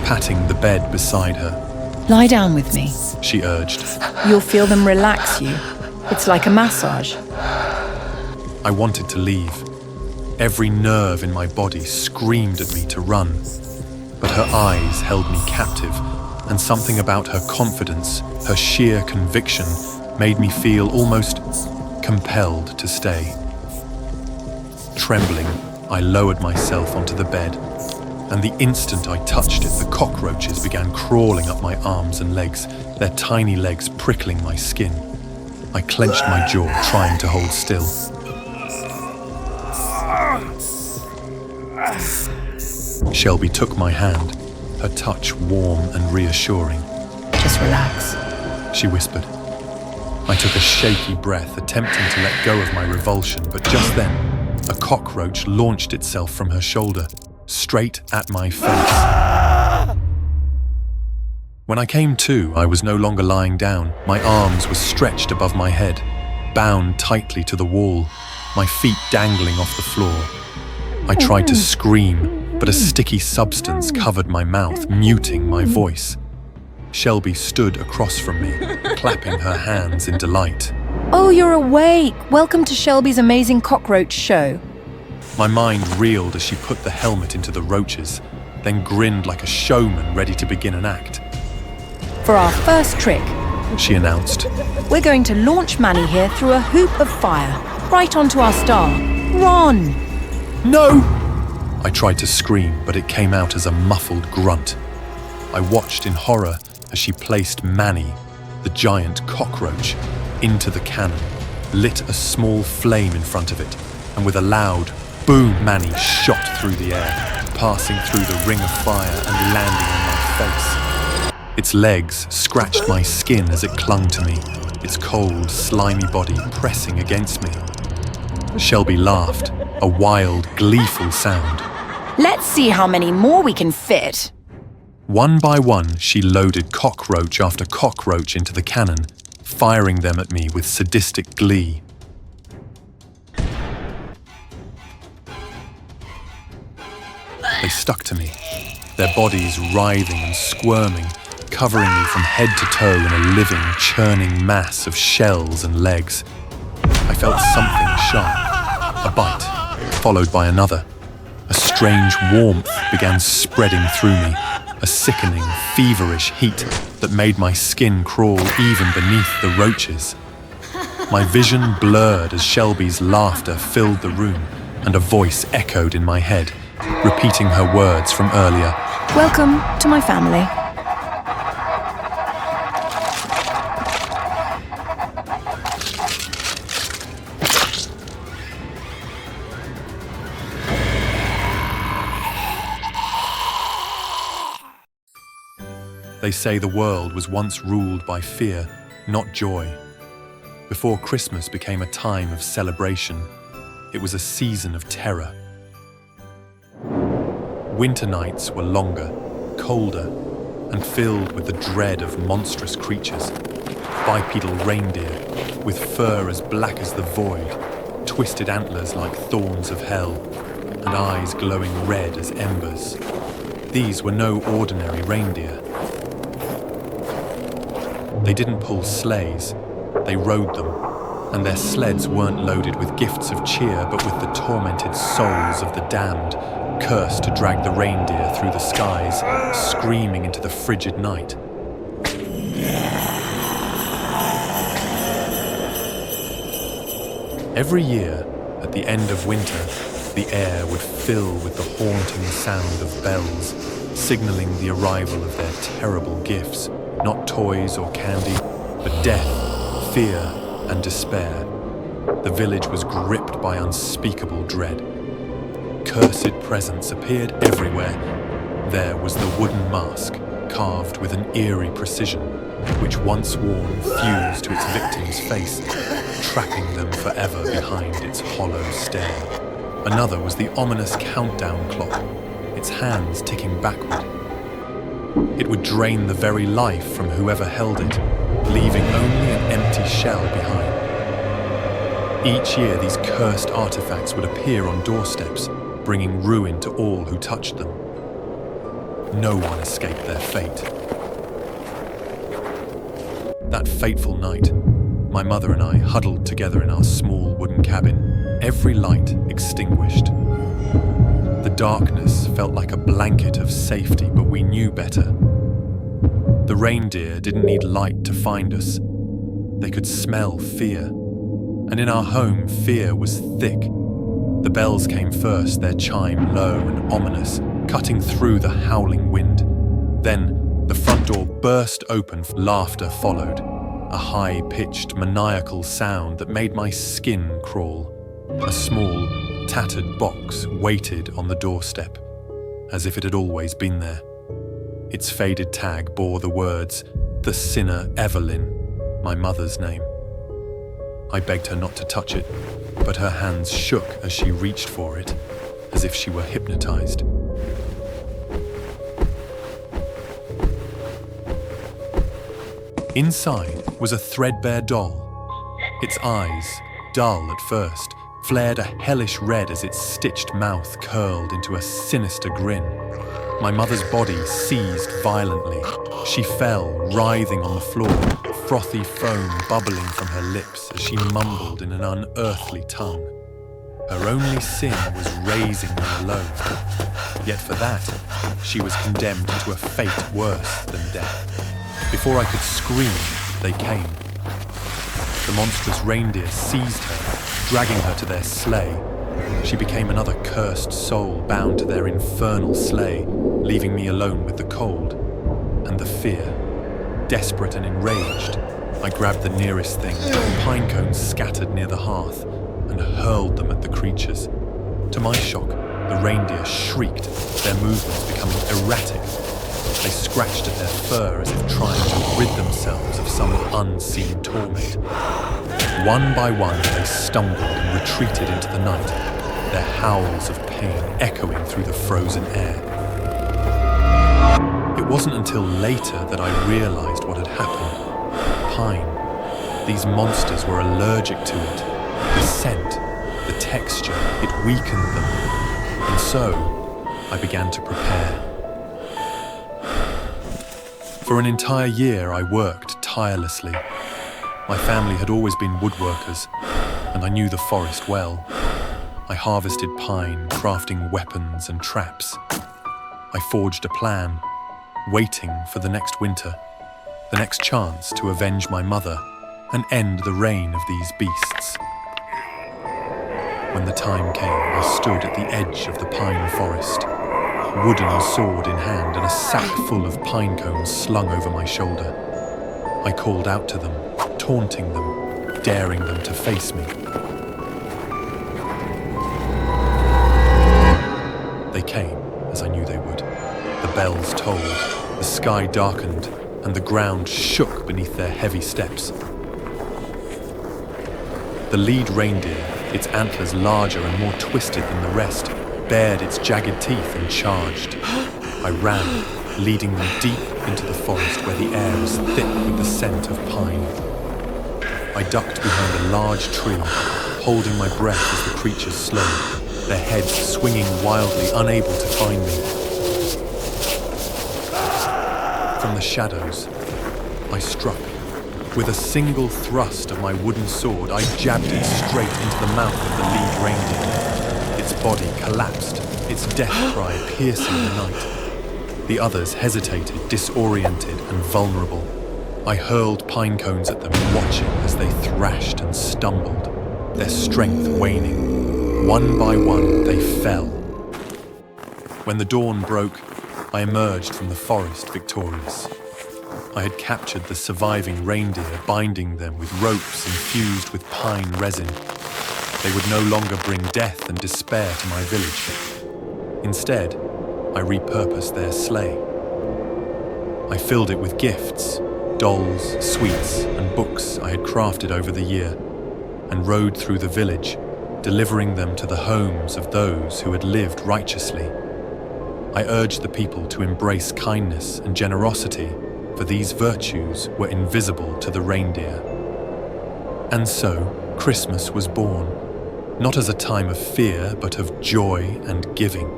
patting the bed beside her. Lie down with me, she urged. You'll feel them relax you. It's like a massage. I wanted to leave. Every nerve in my body screamed at me to run, but her eyes held me captive, and something about her confidence, her sheer conviction, made me feel almost compelled to stay. Trembling, I lowered myself onto the bed, and the instant I touched it, the cockroaches began crawling up my arms and legs, their tiny legs prickling my skin. I clenched my jaw, trying to hold still. Shelby took my hand, her touch warm and reassuring. Just relax. She whispered. I took a shaky breath, attempting to let go of my revulsion, but just then, a cockroach launched itself from her shoulder, straight at my face. When I came to, I was no longer lying down. My arms were stretched above my head, bound tightly to the wall, my feet dangling off the floor. I tried to scream, but a sticky substance covered my mouth, muting my voice. Shelby stood across from me, clapping her hands in delight. Oh, you're awake! Welcome to Shelby's amazing cockroach show. My mind reeled as she put the helmet into the roaches, then grinned like a showman ready to begin an act. For our first trick, She announced. we're going to launch Manny here through a hoop of fire, right onto our star. Ron! No! I tried to scream, but it came out as a muffled grunt. I watched in horror as she placed Manny, the giant cockroach, into the cannon, lit a small flame in front of it, and with a loud boom, Manny shot through the air, passing through the ring of fire and landing on my face. Its legs scratched my skin as it clung to me, its cold, slimy body pressing against me. Shelby laughed, a wild, gleeful sound. Let's see how many more we can fit. One by one, she loaded cockroach after cockroach into the cannon, firing them at me with sadistic glee. They stuck to me, their bodies writhing and squirming, covering me from head to toe in a living, churning mass of shells and legs. I felt something sharp, a bite, followed by another. A strange warmth began spreading through me, a sickening, feverish heat that made my skin crawl even beneath the roaches. My vision blurred as Shelby's laughter filled the room, and a voice echoed in my head, repeating her words from earlier. Welcome to my family. They say the world was once ruled by fear, not joy. Before Christmas became a time of celebration, it was a season of terror. Winter nights were longer, colder, and filled with the dread of monstrous creatures. Bipedal reindeer, with fur as black as the void, twisted antlers like thorns of hell, and eyes glowing red as embers. These were no ordinary reindeer. They didn't pull sleighs, they rode them, and their sleds weren't loaded with gifts of cheer, but with the tormented souls of the damned, cursed to drag the reindeer through the skies, screaming into the frigid night. Every year, at the end of winter, the air would fill with the haunting sound of bells, signaling the arrival of their terrible gifts, not toys or candy, but death, fear, and despair. The village was gripped by unspeakable dread. Cursed presence appeared everywhere. There was the wooden mask, carved with an eerie precision, which once worn fused to its victim's face, trapping them forever behind its hollow stare. Another was the ominous countdown clock, its hands ticking backward. It would drain the very life from whoever held it, leaving only an empty shell behind. Each year, these cursed artifacts would appear on doorsteps, bringing ruin to all who touched them. No one escaped their fate. That fateful night, my mother and I huddled together in our small wooden cabin, every light extinguished. The darkness felt like a blanket of safety, but we knew better. The reindeer didn't need light to find us. They could smell fear. And in our home, fear was thick. The bells came first, their chime low and ominous, cutting through the howling wind. Then, the front door burst open, laughter followed. a high-pitched, maniacal sound that made my skin crawl. A small, tattered box waited on the doorstep, as if it had always been there. Its faded tag bore the words, "The Sinner Evelyn," my mother's name. I begged her not to touch it, but her hands shook as she reached for it, as if she were hypnotized. Inside was a threadbare doll. Its eyes, dull at first, flared a hellish red as its stitched mouth curled into a sinister grin. My mother's body seized violently. She fell, writhing on the floor, frothy foam bubbling from her lips as she mumbled in an unearthly tongue. Her only sin was raising me alone. Yet for that, she was condemned to a fate worse than death. Before I could scream, they came. The monstrous reindeer seized her, dragging her to their sleigh. She became another cursed soul bound to their infernal sleigh, leaving me alone with the cold and the fear. Desperate and enraged, I grabbed the nearest thing, pine cones scattered near the hearth, and hurled them at the creatures. To my shock, the reindeer shrieked, their movements becoming erratic. They scratched at their fur as if trying to rid themselves of some unseen torment. One by one, they stumbled and retreated into the night, their howls of pain echoing through the frozen air. It wasn't until later that I realized what had happened. Pine. These monsters were allergic to it. The scent, the texture, it weakened them. And so, I began to prepare. For an entire year, I worked tirelessly. My family had always been woodworkers, and I knew the forest well. I harvested pine, crafting weapons and traps. I forged a plan, waiting for the next winter, the next chance to avenge my mother and end the reign of these beasts. When the time came, I stood at the edge of the pine forest, wooden sword in hand and a sack full of pine cones slung over my shoulder. I called out to them, taunting them, daring them to face me. They came, as I knew they would. The bells tolled, the sky darkened, and the ground shook beneath their heavy steps. The lead reindeer, its antlers larger and more twisted than the rest, bared its jagged teeth and charged. I ran, leading them deep into the forest where the air was thick with the scent of pine. I ducked behind a large tree, holding my breath as the creatures slowed, their heads swinging wildly, unable to find me. From the shadows, I struck. With a single thrust of my wooden sword, I jabbed it straight into the mouth of the lead reindeer. Its body collapsed, its death cry piercing the night. The others hesitated, disoriented and vulnerable. I hurled pine cones at them, watching as they thrashed and stumbled, their strength waning. One by one, they fell. When the dawn broke, I emerged from the forest victorious. I had captured the surviving reindeer, binding them with ropes infused with pine resin. They would no longer bring death and despair to my village. Instead, I repurposed their sleigh. I filled it with gifts, dolls, sweets, and books I had crafted over the year, and rode through the village, delivering them to the homes of those who had lived righteously. I urged the people to embrace kindness and generosity, for these virtues were invisible to the reindeer. And so, Christmas was born, not as a time of fear, but of joy and giving.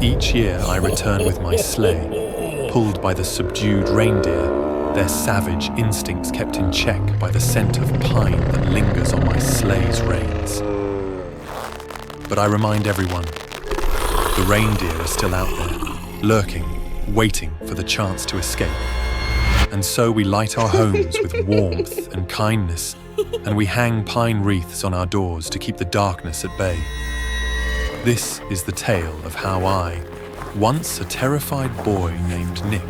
Each year I return with my sleigh, pulled by the subdued reindeer, their savage instincts kept in check by the scent of pine that lingers on my sleigh's reins. But I remind everyone, the reindeer are still out there, lurking, waiting for the chance to escape. And so we light our homes with warmth and kindness, and we hang pine wreaths on our doors to keep the darkness at bay. This is the tale of how I, once a terrified boy named Nick,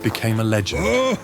became a legend.